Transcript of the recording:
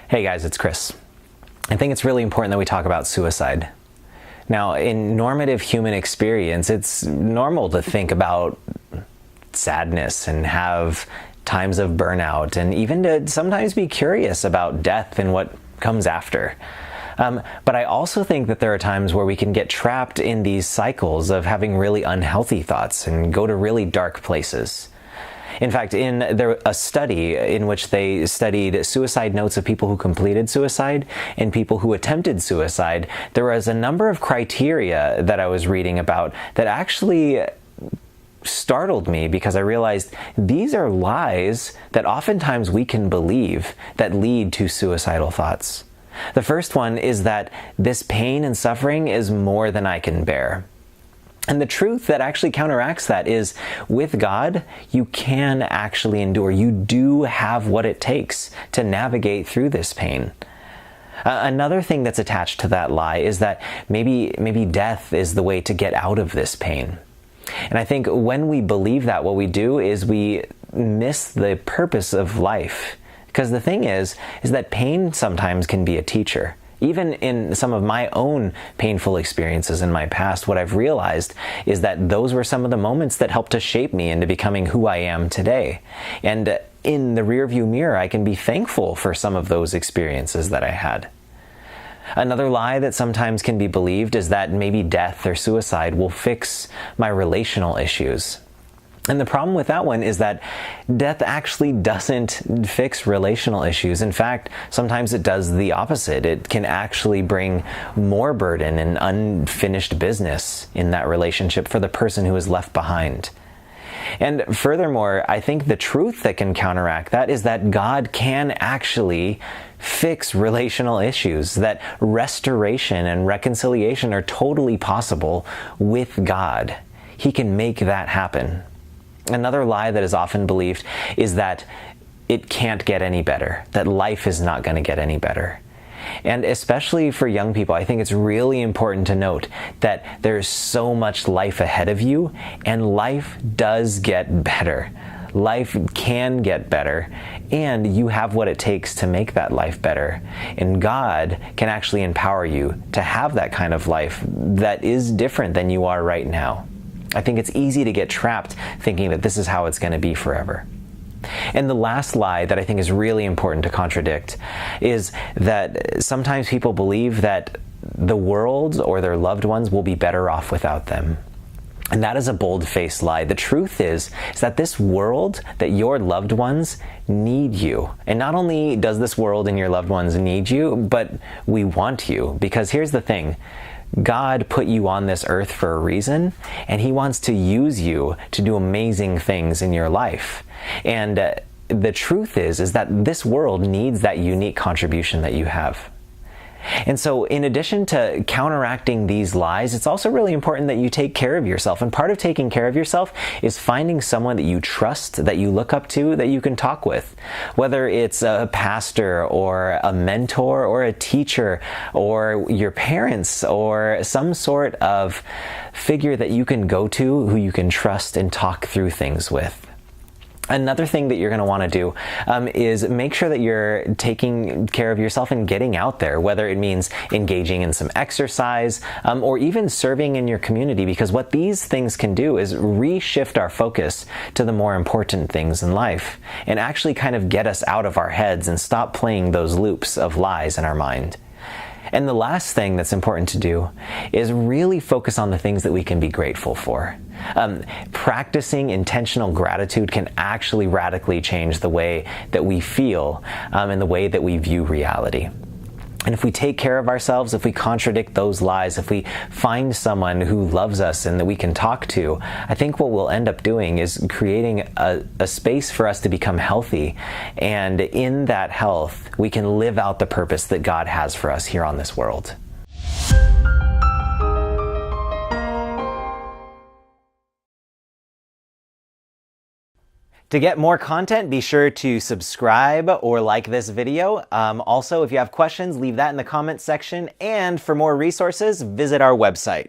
Hey guys, it's Chris. I think it's really important that we talk about suicide. Now, in normative human experience, it's normal to think about sadness and have times of burnout, and even to sometimes be curious about death and what comes after. But I also think that there are times where we can get trapped in these cycles of having really unhealthy thoughts and go to really dark places. In fact, in a study in which they studied suicide notes of people who completed suicide and people who attempted suicide, there was a number of criteria that I was reading about that actually startled me, because I realized these are lies that oftentimes we can believe that lead to suicidal thoughts. The first one is that this pain and suffering is more than I can bear. And the truth that actually counteracts that is, with God, you can actually endure. You do have what it takes to navigate through this pain. Another thing that's attached to that lie is that maybe death is the way to get out of this pain. And I think when we believe that, what we do is we miss the purpose of life. Because the thing is that pain sometimes can be a teacher. Even in some of my own painful experiences in my past, what I've realized is that those were some of the moments that helped to shape me into becoming who I am today. And in the rearview mirror, I can be thankful for some of those experiences that I had. Another lie that sometimes can be believed is that maybe death or suicide will fix my relational issues. And the problem with that one is that death actually doesn't fix relational issues. In fact, sometimes it does the opposite. It can actually bring more burden and unfinished business in that relationship for the person who is left behind. And furthermore, I think the truth that can counteract that is that God can actually fix relational issues, that restoration and reconciliation are totally possible with God. He can make that happen. Another lie that is often believed is that it can't get any better, that life is not going to get any better. And especially for young people, I think it's really important to note that there's so much life ahead of you, and life does get better. Life can get better, and you have what it takes to make that life better. And God can actually empower you to have that kind of life that is different than you are right now. I think it's easy to get trapped thinking that this is how it's going to be forever. And the last lie that I think is really important to contradict is that sometimes people believe that the world or their loved ones will be better off without them. And that is a bold-faced lie. The truth is that this world, that your loved ones need you. And not only does this world and your loved ones need you, but we want you. Because here's the thing. God put you on this earth for a reason, and He wants to use you to do amazing things in your life. And the truth is that this world needs that unique contribution that you have. And so in addition to counteracting these lies, it's also really important that you take care of yourself. And part of taking care of yourself is finding someone that you trust, that you look up to, that you can talk with. Whether it's a pastor or a mentor or a teacher or your parents or some sort of figure that you can go to who you can trust and talk through things with. Another thing that you're going to want to do is make sure that you're taking care of yourself and getting out there, whether it means engaging in some exercise or even serving in your community, because what these things can do is reshift our focus to the more important things in life and actually kind of get us out of our heads and stop playing those loops of lies in our mind. And the last thing that's important to do is really focus on the things that we can be grateful for. Practicing intentional gratitude can actually radically change the way that we feel and the way that we view reality. And if we take care of ourselves, if we contradict those lies, if we find someone who loves us and that we can talk to, I think what we'll end up doing is creating a space for us to become healthy. And in that health, we can live out the purpose that God has for us here on this world. To get more content, be sure to subscribe or like this video. Also, if you have questions, leave that in the comments section. And for more resources, visit our website.